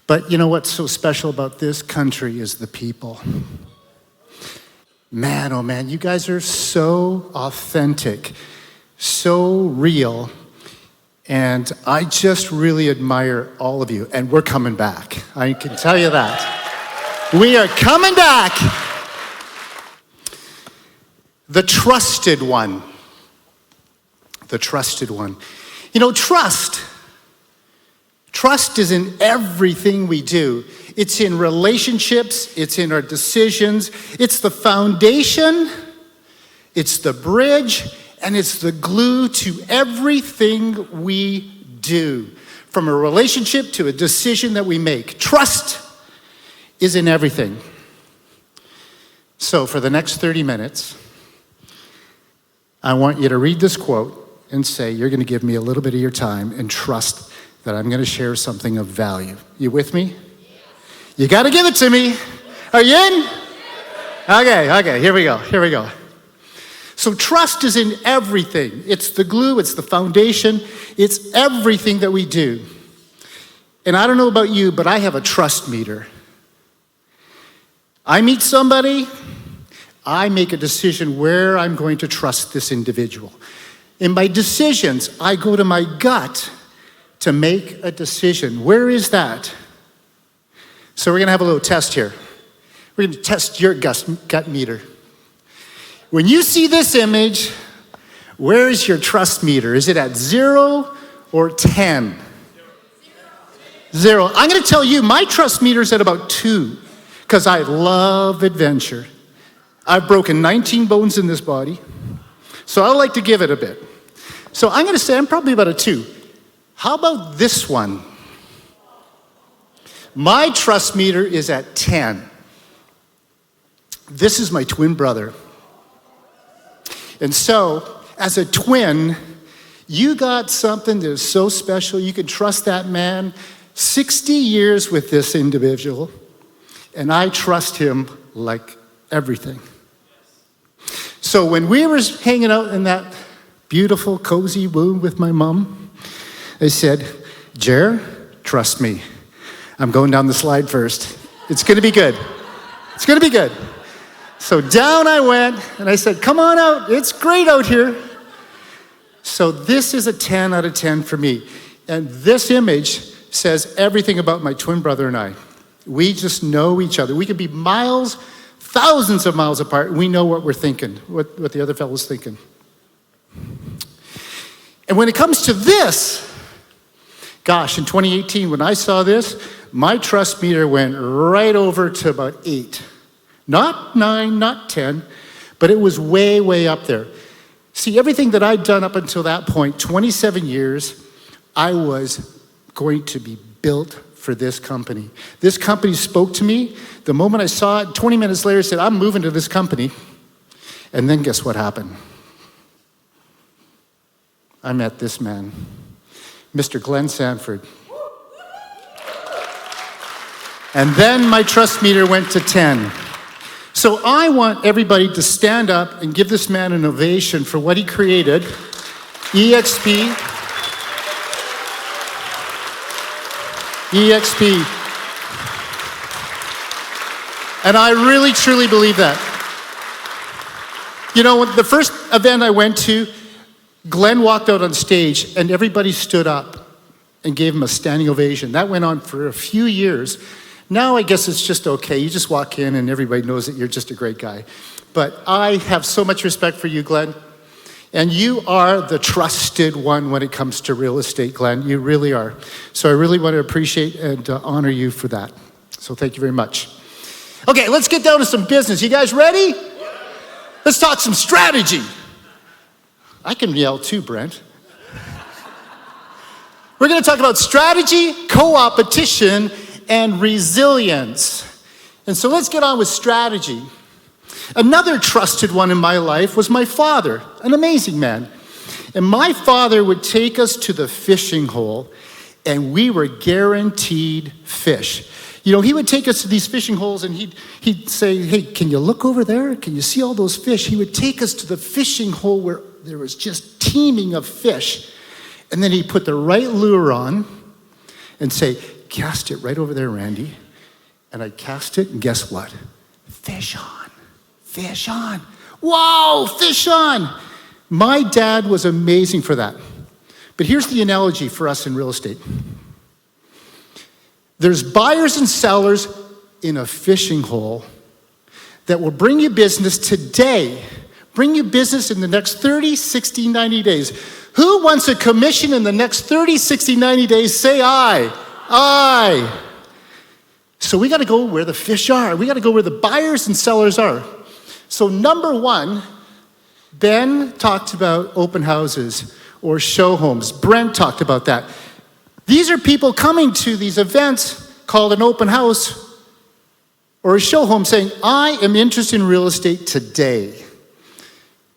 But you know what's so special about this country is the people. Man, oh man, you guys are so authentic, so real, and I just really admire all of you, and we're coming back. I can tell you that. We are coming back. The trusted one. The trusted one. You know, trust is in everything we do. It's in relationships, it's in our decisions, it's the foundation, it's the bridge, and it's the glue to everything we do. From a relationship to a decision that we make. Trust is in everything. So for the next 30 minutes, I want you to read this quote and say, you're going to give me a little bit of your time and trust that I'm going to share something of value. You with me? You got to give it to me. Are you in? Okay, here we go. So trust is in everything. It's the glue, it's the foundation, it's everything that we do. And I don't know about you, but I have a trust meter. I meet somebody, I make a decision where I'm going to trust this individual. In my decisions, I go to my gut to make a decision. Where is that? So we're going to have a little test here. We're going to test your gut meter. When you see this image, where is your trust meter? Is it at 0 or 10? 0. I'm going to tell you, my trust meter is at about 2 because I love adventure. I've broken 19 bones in this body, so I like to give it a bit. So I'm going to say I'm probably about a 2. How about this one? My trust meter is at 10. This is my twin brother. And so, as a twin, you got something that is so special. You can trust that man. 60 years with this individual, and I trust him like everything. So when we were hanging out in that beautiful, cozy room with my mom, I said, Jer, trust me. I'm going down the slide first. It's going to be good. It's going to be good. So down I went, and I said, come on out. It's great out here. So this is a 10 out of 10 for me. And this image says everything about my twin brother and I. We just know each other. We could be miles, thousands of miles apart. We know what we're thinking, what the other fellow's thinking. And when it comes to this, gosh, in 2018, when I saw this, my trust meter went right over to about 8. Not 9, not 10, but it was way, way up there. See, everything that I'd done up until that point, 27 years, I was going to be built for this company. This company spoke to me. The moment I saw it, 20 minutes later, I said, I'm moving to this company. And then guess what happened? I met this man, Mr. Glenn Sanford. And then my trust meter went to 10. So I want everybody to stand up and give this man an ovation for what he created. EXP. And I really, truly believe that. You know, the first event I went to, Glenn walked out on stage and everybody stood up and gave him a standing ovation. That went on for a few years. Now I guess it's just okay. You just walk in and everybody knows that you're just a great guy. But I have so much respect for you, Glenn. And you are the trusted one when it comes to real estate, Glenn. You really are. So I really want to appreciate and honor you for that. So thank you very much. Okay, let's get down to some business. You guys ready? Let's talk some strategy. I can yell too, Brent. We're going to talk about strategy, co-opetition, and resilience. And so let's get on with strategy. Another trusted one in my life was my father, an amazing man. And my father would take us to the fishing hole, and we were guaranteed fish. You know, he would take us to these fishing holes, and he'd say, hey, can you look over there? Can you see all those fish? He would take us to the fishing hole where there was just teeming of fish. And then he'd put the right lure on and say, cast it right over there, Randy. And I'd cast it, and guess what? Fish on. Fish on. Whoa, fish on. My dad was amazing for that. But here's the analogy for us in real estate. There's buyers and sellers in a fishing hole that will bring you business today, bring you business in the next 30, 60, 90 days. Who wants a commission in the next 30, 60, 90 days? Say aye. Aye. So we got to go where the fish are. We got to go where the buyers and sellers are. So number one, Ben talked about open houses or show homes. Brent talked about that. These are people coming to these events called an open house or a show home saying, I am interested in real estate today.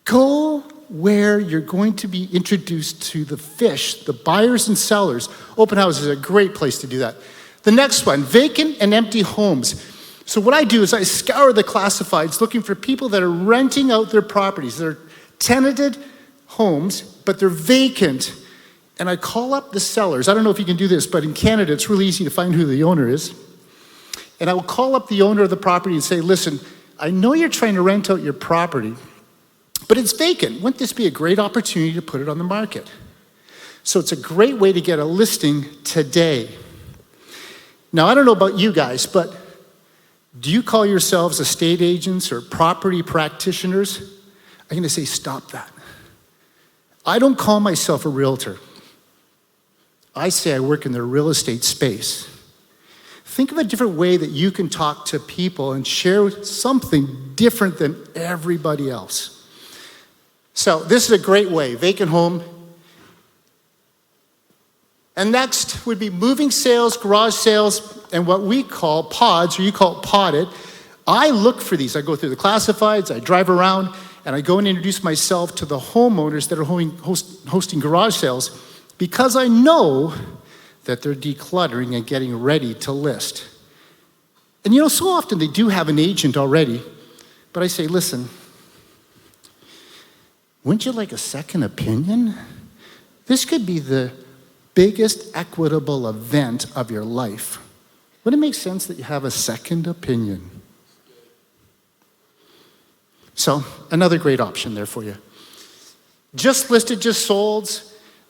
Go where you're going to be introduced to the fish, the buyers and sellers. Open house is a great place to do that. The next one, vacant and empty homes. So what I do is I scour the classifieds looking for people that are renting out their properties. They're tenanted homes, but they're vacant. And I call up the sellers. I don't know if you can do this, but in Canada, it's really easy to find who the owner is. And I will call up the owner of the property and say, listen, I know you're trying to rent out your property, but it's vacant. Wouldn't this be a great opportunity to put it on the market? So it's a great way to get a listing today. Now, I don't know about you guys, but do you call yourselves estate agents or property practitioners? I'm going to say, stop that. I don't call myself a realtor. I say I work in the real estate space. Think of a different way that you can talk to people and share something different than everybody else. So this is a great way, vacant home. And next would be moving sales, garage sales, and what we call pods, or you call it podded. I look for these. I go through the classifieds, I drive around, and I go and introduce myself to the homeowners that are hosting garage sales because I know that they're decluttering and getting ready to list. And so often they do have an agent already, but I say, listen, wouldn't you like a second opinion? This could be the biggest equitable event of your life. Would it make sense that you have a second opinion? So, another great option there for you. Just listed, just sold.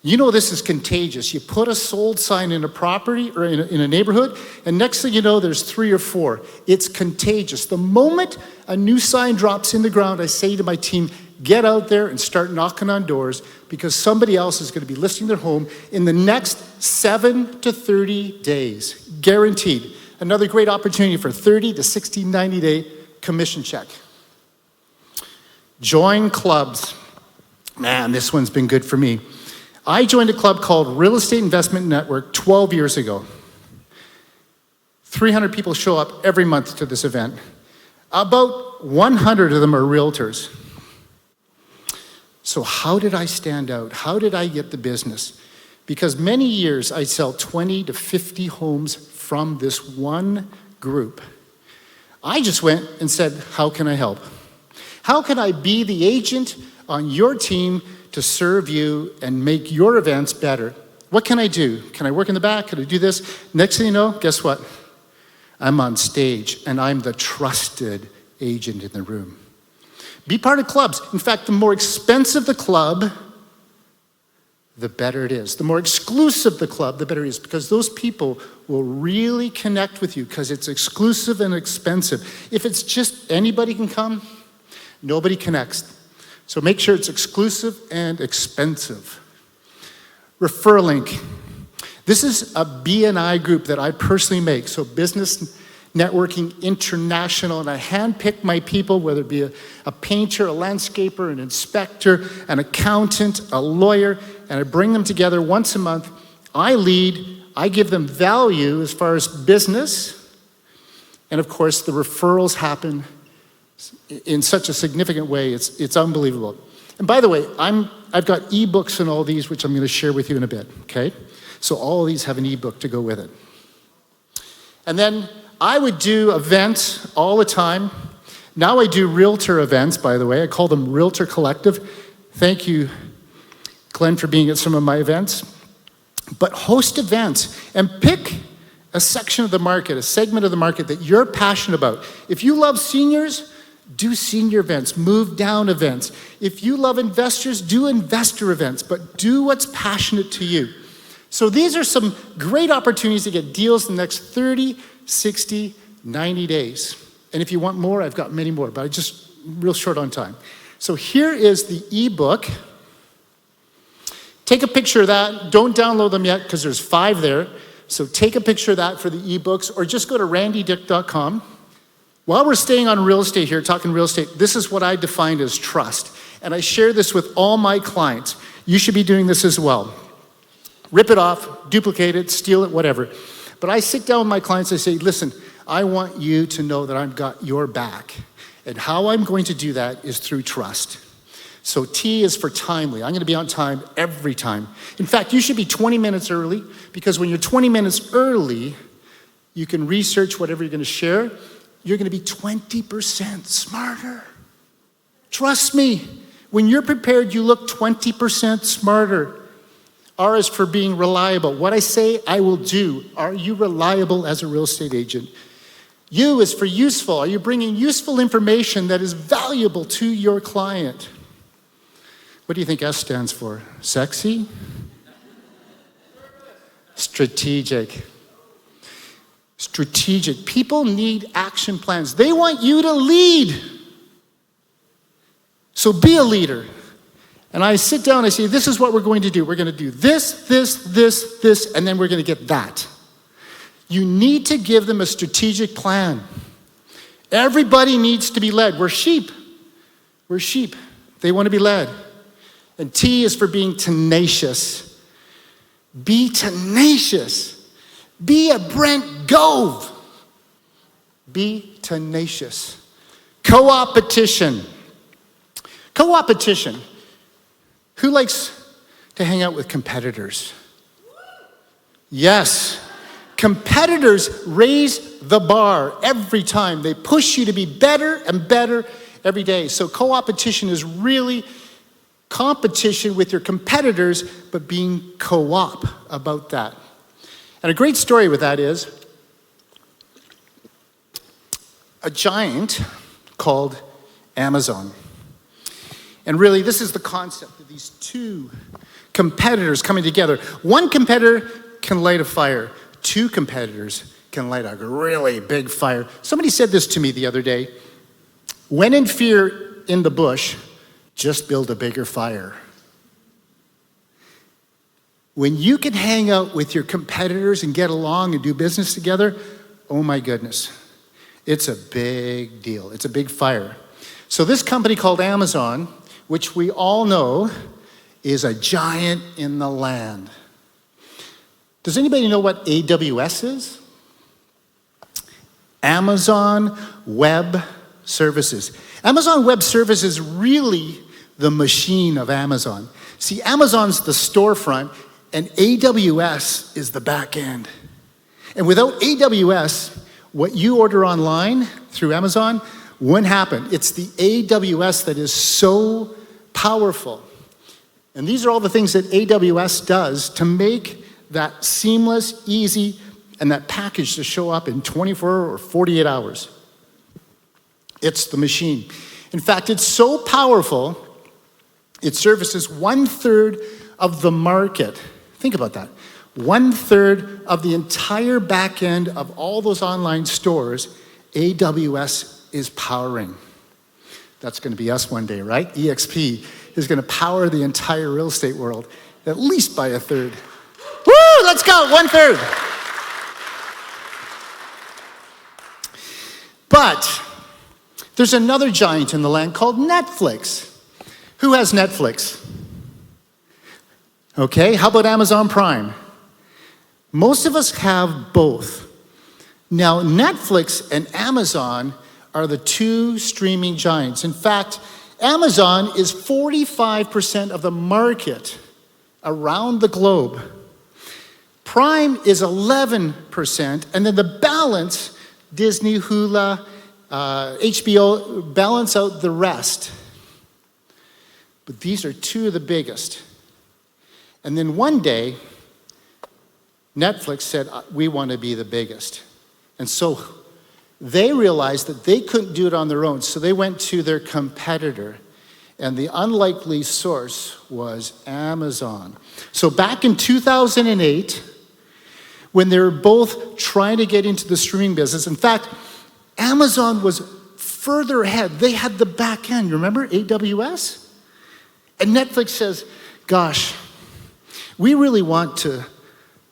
This is contagious. You put a sold sign in a property or in a neighborhood, and next thing you know, there's 3 or 4. It's contagious. The moment a new sign drops in the ground, I say to my team, get out there and start knocking on doors because somebody else is going to be listing their home in the next 7 to 30 days. Guaranteed. Another great opportunity for 30 to 60, 90-day commission check. Join clubs. Man, this one's been good for me. I joined a club called Real Estate Investment Network 12 years ago. 300 people show up every month to this event. About 100 of them are realtors. So how did I stand out? How did I get the business? Because many years I sell 20 to 50 homes from this one group. I just went and said, how can I help? How can I be the agent on your team to serve you and make your events better? What can I do? Can I work in the back? Can I do this? Next thing you know, guess what? I'm on stage and I'm the trusted agent in the room. Be part of clubs. In fact, the more expensive the club, the better it is. The more exclusive the club, the better it is, because those people will really connect with you because it's exclusive and expensive. If it's just anybody can come, nobody connects. So make sure it's exclusive and expensive. Referral link. This is a BNI group that I personally make, so Business Networking International, and I handpick my people, whether it be a painter, a landscaper, an inspector, an accountant, a lawyer, and I bring them together once a month. I lead, I give them value as far as business, and of course the referrals happen in such a significant way, it's unbelievable. And by the way, I've got ebooks and all these, which I'm going to share with you in a bit, okay? So all these have an ebook to go with it. And then I would do events all the time. Now I do realtor events, by the way. I call them Realtor Collective. Thank you, Glenn, for being at some of my events. But host events and pick a section of the market, a segment of the market that you're passionate about. If you love seniors, do senior events, move down events. If you love investors, do investor events, but do what's passionate to you. So these are some great opportunities to get deals in the next 30, 60, 90 days. And if you want more, I've got many more, but I just real short on time. So here is the ebook. Take a picture of that. Don't download them yet because there's 5 there. So take a picture of that for the ebooks, or just go to randydyck.com. While we're staying on real estate here, talking real estate, this is what I define as trust. And I share this with all my clients. You should be doing this as well. Rip it off, duplicate it, steal it, whatever. But I sit down with my clients, I say, listen, I want you to know that I've got your back. And how I'm going to do that is through trust. So T is for timely. I'm going to be on time every time. In fact, you should be 20 minutes early, because when you're 20 minutes early, you can research whatever you're going to share. You're going to be 20% smarter. Trust me, when you're prepared, you look 20% smarter. R is for being reliable. What I say, I will do. Are you reliable as a real estate agent? U is for useful. Are you bringing useful information that is valuable to your client? What do you think S stands for? Sexy? Strategic. Strategic. People need action plans. They want you to lead. So be a leader. And I sit down and I say, this is what we're going to do. We're going to do this, and then we're going to get that. You need to give them a strategic plan. Everybody needs to be led. We're sheep. We're sheep. They want to be led. And T is for being tenacious. Be tenacious. Be a Brent Gove. Be tenacious. Co-opetition. Co-opetition. Who likes to hang out with competitors? Yes. Competitors raise the bar every time. They push you to be better and better every day. So co-opetition is really competition with your competitors, but being co-op about that. And a great story with that is a giant called Amazon. And really, this is the concept of these two competitors coming together. One competitor can light a fire. Two competitors can light a really big fire. Somebody said this to me the other day. When in fear in the bush, just build a bigger fire. When you can hang out with your competitors and get along and do business together, oh my goodness, it's a big deal. It's a big fire. So this company called Amazon, which we all know is a giant in the land. Does anybody know what AWS is? Amazon Web Services. Amazon Web Services is really the machine of Amazon. See, Amazon's the storefront, and AWS is the back end. And without AWS, what you order online through Amazon wouldn't happen. It's the AWS that is so powerful. And these are all the things that AWS does to make that seamless, easy, and that package to show up in 24 or 48 hours. It's the machine. In fact, it's so powerful, it services 1/3 of the market. Think about that. 1/3 of the entire back end of all those online stores, AWS is powering. That's going to be us one day, right? EXP is going to power the entire real estate world, at least by 1/3. Woo, let's go, 1/3. But there's another giant in the land called Netflix. Who has Netflix? Okay, how about Amazon Prime? Most of us have both. Now, Netflix and Amazon are the two streaming giants. In fact, Amazon is 45% of the market around the globe. Prime is 11%, and then the balance, Disney, Hulu, HBO, balance out the rest. But these are two of the biggest. And then one day, Netflix said, we want to be the biggest. And so they realized that they couldn't do it on their own, so they went to their competitor. And the unlikely source was Amazon. So back in 2008, when they were both trying to get into the streaming business, in fact, Amazon was further ahead. They had the back end, remember, AWS? And Netflix says, gosh, we really want to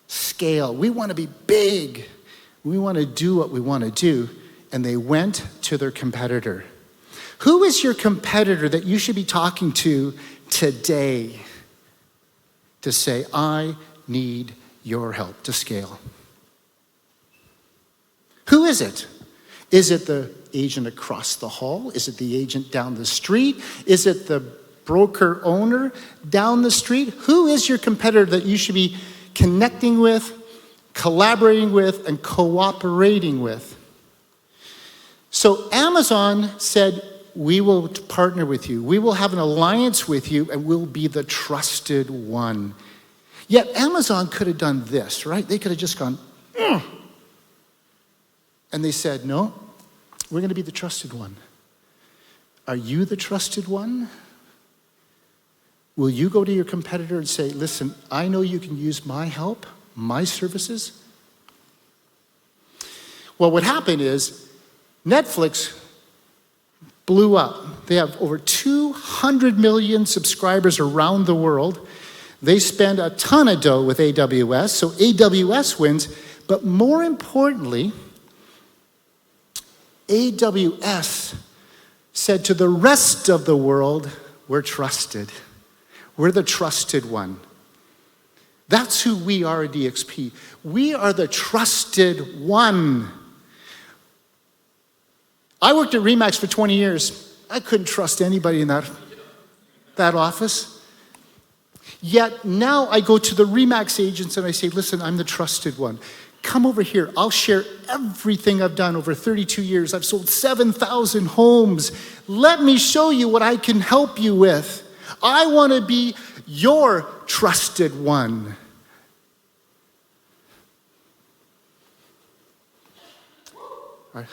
scale. We want to be big. We want to do what we want to do. And they went to their competitor. Who is your competitor that you should be talking to today to say, I need your help to scale? Who is it? Is it the agent across the hall? Is it the agent down the street? Is it the broker owner down the street? Who is your competitor that you should be connecting with, collaborating with, and cooperating with? So Amazon said, we will partner with you. We will have an alliance with you, and we'll be the trusted one. Yet Amazon could have done this, right? They could have just gone, ugh. And they said, no, we're going to be the trusted one. Are you the trusted one? Will you go to your competitor and say, listen, I know you can use my help, my services? Well, what happened is Netflix blew up. They have over 200 million subscribers around the world. They spend a ton of dough with AWS, so AWS wins. But more importantly, AWS said to the rest of the world, we're trusted. We're the trusted one. That's who we are at DXP. We are the trusted one. I worked at RE/MAX for 20 years. I couldn't trust anybody in that office. Yet now I go to the RE/MAX agents and I say, listen, I'm the trusted one. Come over here. I'll share everything I've done over 32 years. I've sold 7,000 homes. Let me show you what I can help you with. I want to be your trusted one. All right.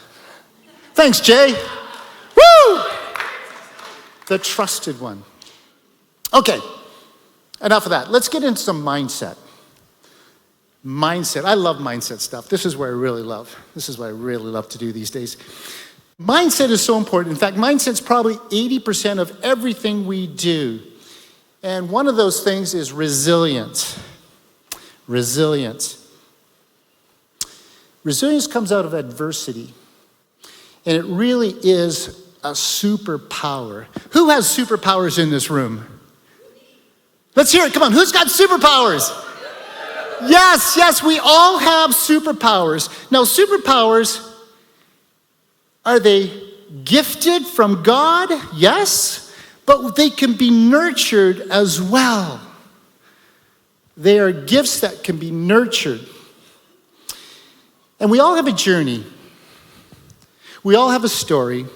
Thanks, Jay. Woo! The trusted one. Okay, enough of that. Let's get into some mindset. Mindset. I love mindset stuff. This is what I really love. This is what I really love to do these days. Mindset is so important. In fact, mindset's probably 80% of everything we do. And one of those things is resilience. Resilience. Resilience comes out of adversity. And it really is a superpower. Who has superpowers in this room? Let's hear it. Come on. Who's got superpowers? Yes, we all have superpowers. Now, superpowers, are they gifted from God? Yes, but they can be nurtured as well. They are gifts that can be nurtured. And we all have a journey. We all have a story.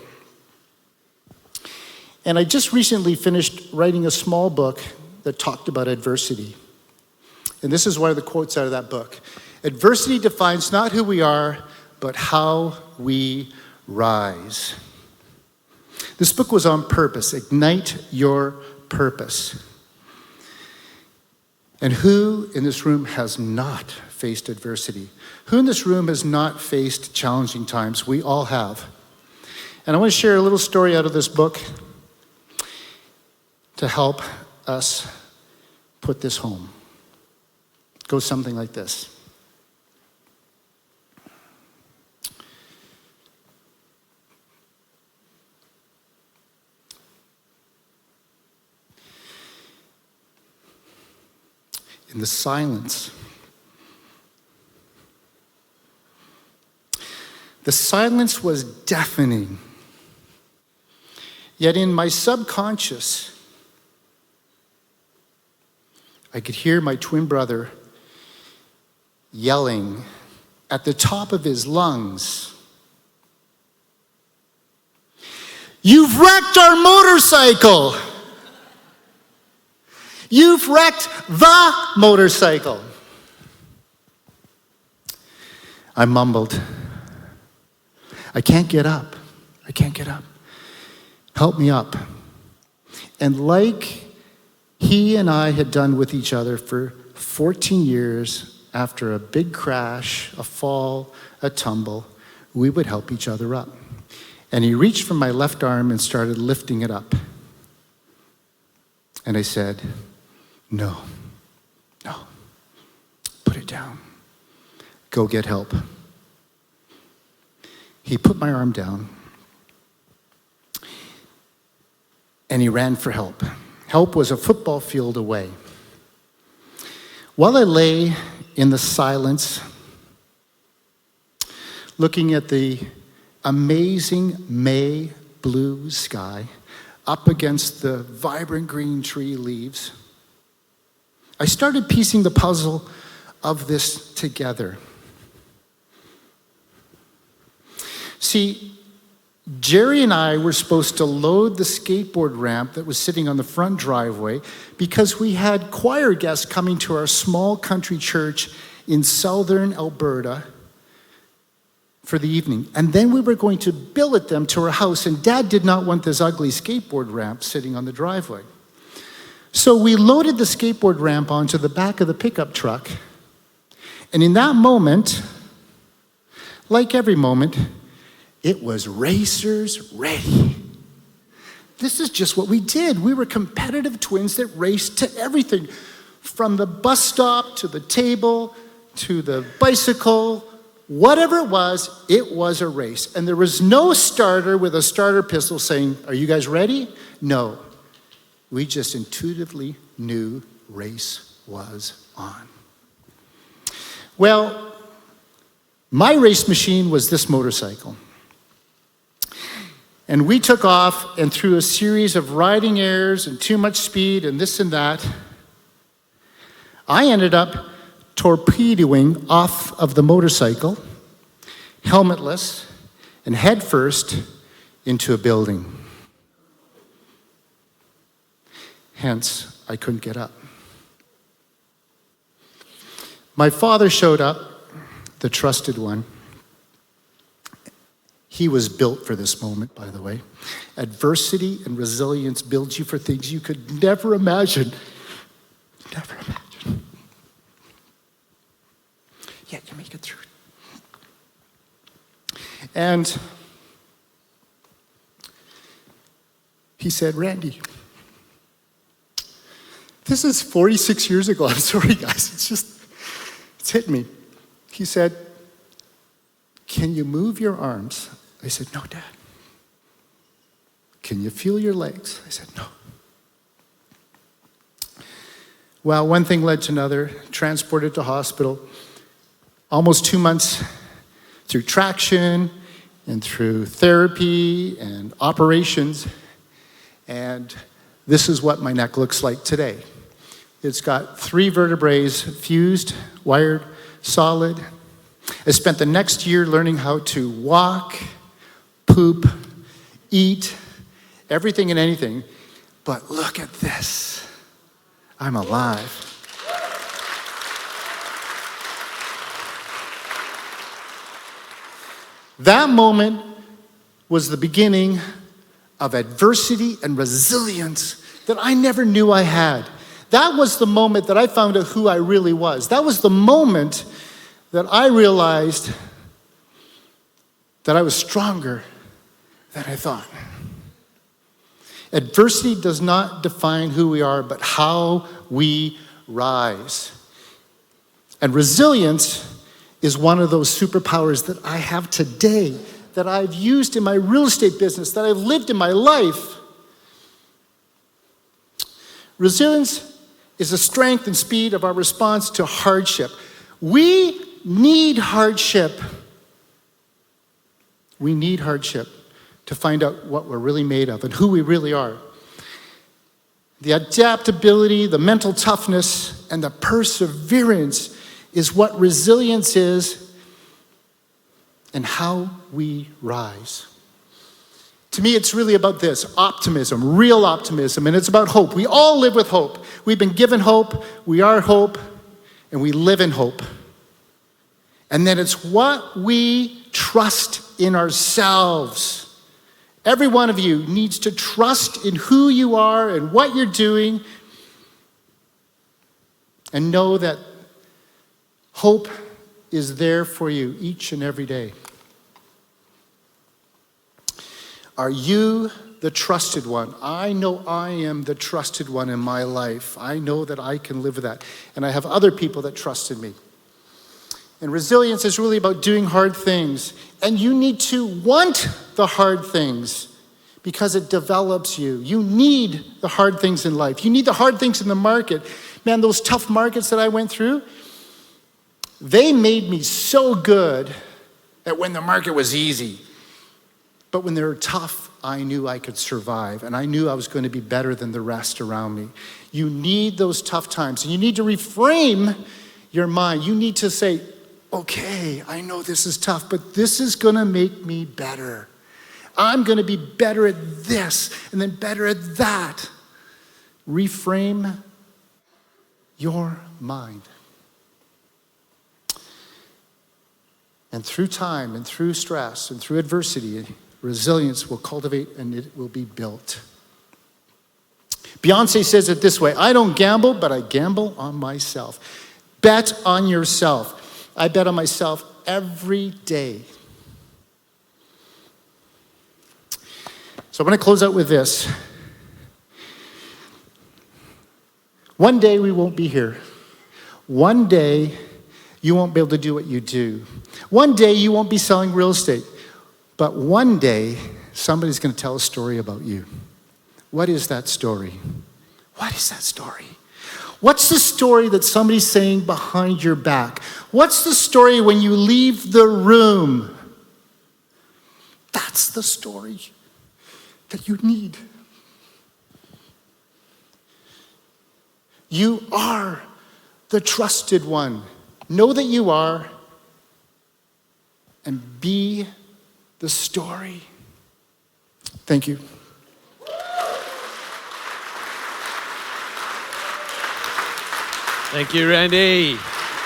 And I just recently finished writing a small book that talked about adversity. And this is one of the quotes out of that book. Adversity defines not who we are, but how we rise. This book was on purpose. Ignite your purpose. And who in this room has not faced adversity? Who in this room has not faced challenging times? We all have. And I want to share a little story out of this book to help us put this home. It goes something like this. In the silence, the silence was deafening. Yet in my subconscious, I could hear my twin brother yelling at the top of his lungs, "You've wrecked our motorcycle! You've wrecked the motorcycle!" I mumbled, I can't get up. I can't get up. Help me up. And like he and I had done with each other for 14 years, after a big crash, a fall, a tumble, we would help each other up. And he reached for my left arm and started lifting it up. And I said, no, put it down. Go get help. He put my arm down and he ran for help. Help was a football field away. While I lay in the silence, looking at the amazing May blue sky up against the vibrant green tree leaves, I started piecing the puzzle of this together. See, Jerry and I were supposed to load the skateboard ramp that was sitting on the front driveway because we had choir guests coming to our small country church in southern Alberta for the evening. And then we were going to billet them to our house, and Dad did not want this ugly skateboard ramp sitting on the driveway. So we loaded the skateboard ramp onto the back of the pickup truck, and in that moment, like every moment, it was racers ready. This is just what we did. We were competitive twins that raced to everything, from the bus stop to the table to the bicycle. Whatever it was a race. And there was no starter with a starter pistol saying, are you guys ready? No. We just intuitively knew race was on. Well, my race machine was this motorcycle. And we took off, and through a series of riding errors and too much speed and this and that, I ended up torpedoing off of the motorcycle, helmetless, and headfirst into a building. Hence, I couldn't get up. My father showed up, the trusted one. He was built for this moment, by the way. Adversity and resilience builds you for things you could never imagine. Never imagine. Yet you make it through. And he said, Randy, this is 46 years ago. I'm sorry, guys. It's hit me. He said, can you move your arms? I said, no, Dad. Can you feel your legs? I said, no. Well, one thing led to another, transported to hospital. Almost 2 months through traction and through therapy and operations. And this is what my neck looks like today. It's got 3 vertebrae fused, wired, solid. I spent the next year learning how to walk, poop, eat, everything and anything. But look at this. I'm alive. That moment was the beginning of adversity and resilience that I never knew I had. That was the moment that I found out who I really was. That was the moment that I realized that I was stronger than I thought. Adversity does not define who we are, but how we rise. And resilience is one of those superpowers that I have today, that I've used in my real estate business, that I've lived in my life. Resilience is the strength and speed of our response to hardship. We need hardship. We need hardship to find out what we're really made of and who we really are. The adaptability, the mental toughness, and the perseverance is what resilience is and how we rise. To me, it's really about this, optimism, real optimism, and it's about hope. We all live with hope. We've been given hope, we are hope, and we live in hope. And then it's what we trust in ourselves. Every one of you needs to trust in who you are and what you're doing, and know that hope is there for you each and every day. Are you the trusted one? I know I am the trusted one in my life. I know that I can live with that. And I have other people that trust in me. And resilience is really about doing hard things. And you need to want the hard things because it develops you. You need the hard things in life. You need the hard things in the market. Man, those tough markets that I went through, they made me so good that when the market was easy. But when they were tough, I knew I could survive. And I knew I was going to be better than the rest around me. You need those tough times. And you need to reframe your mind. You need to say, okay, I know this is tough, but this is going to make me better. I'm going to be better at this and then better at that. Reframe your mind. And through time and through stress and through adversity, resilience will cultivate and it will be built. Beyonce says it this way: I don't gamble, but I gamble on myself. Bet on yourself. I bet on myself every day. So I'm going to close out with this. One day we won't be here. One day you won't be able to do what you do. One day you won't be selling real estate. But one day somebody's going to tell a story about you. What is that story? What is that story? What's the story that somebody's saying behind your back? What's the story when you leave the room? That's the story that you need. You are the trusted one. Know that you are, and be the story. Thank you. Thank you, Randy.